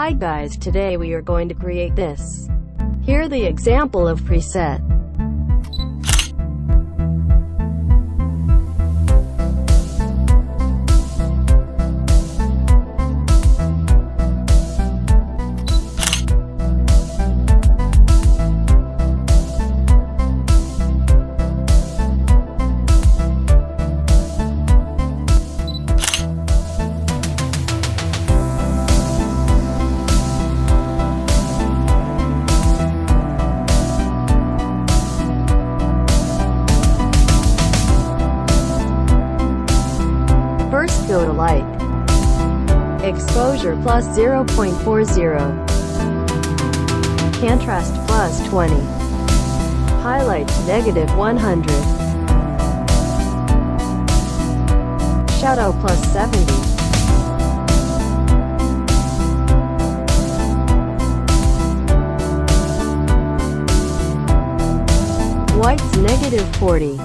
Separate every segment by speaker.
Speaker 1: Hi guys, today we are going to create this. Here the example of preset. First go to light. Exposure plus 0.40. Contrast plus 20. Highlight negative 100. Shadow plus 70. Whites negative 40.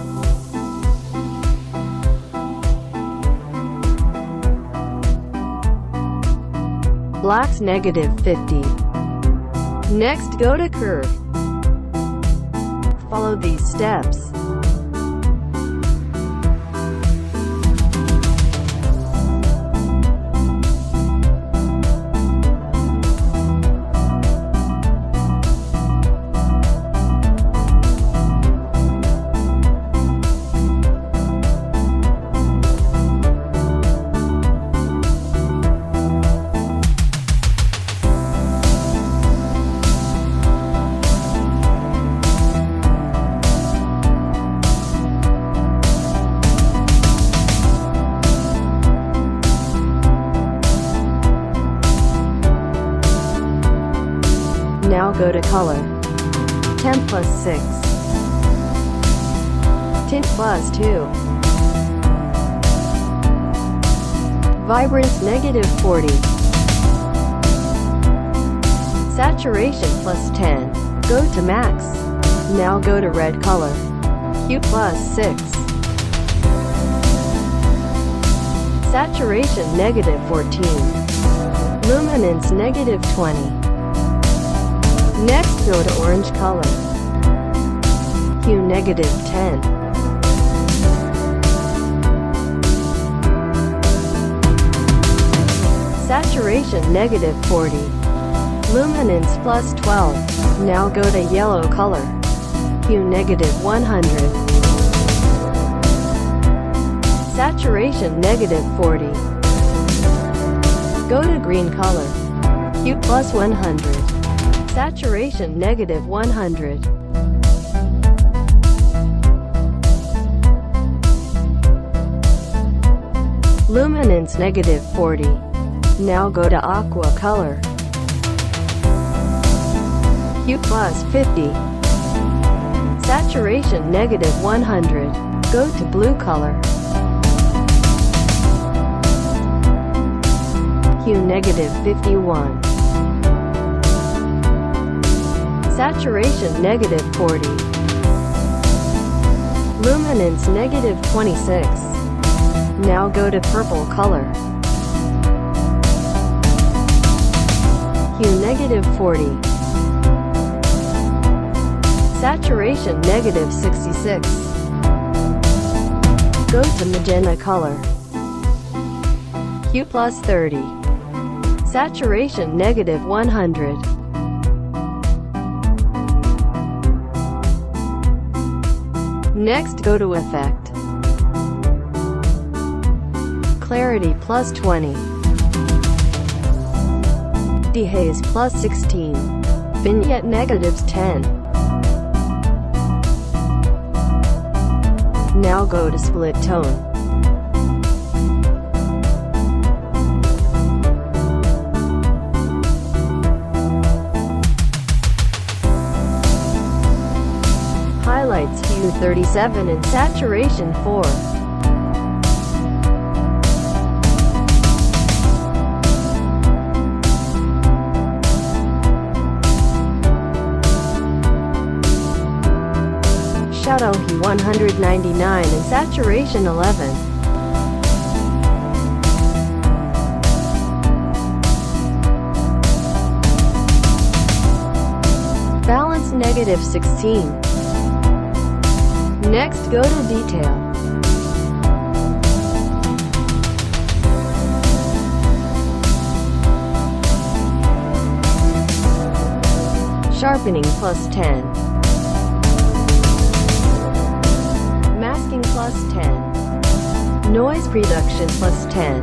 Speaker 1: Blacks negative 50. Next go to curve. Follow these steps. Now go to color. Temp plus 6. Tint plus 2. Vibrance negative 40. Saturation plus 10. Go to max. Now go to red color. Hue plus 6. Saturation negative 14. Luminance negative 20. Next go to orange color. Hue negative 10. Saturation negative 40. Luminance plus 12. Now go to yellow color. Hue negative 100. Saturation negative 40. Go to green color. Hue plus 100. Saturation negative 100. Luminance negative 40. Now go to aqua color. Hue plus 50. Saturation negative 100. Go to blue color. Hue negative 51. Saturation negative 40. Luminance negative 26. Now go to purple color. Hue negative 40. Saturation negative 66. Go to magenta color. Hue plus 30. Saturation negative 100. Next go to effect. Clarity plus 20. Dehaze plus 16. Vignette negatives 10. Now go to split tone. Highlights hue 37 and saturation 4. Shadow hue 199 and saturation 11. Balance -16. Next, go to Detail. Sharpening +10. Masking +10. Noise reduction +10.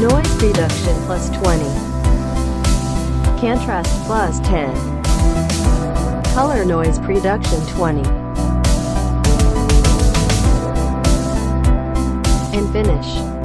Speaker 1: Noise reduction +20. Contrast +10. Color noise reduction 20. And finish.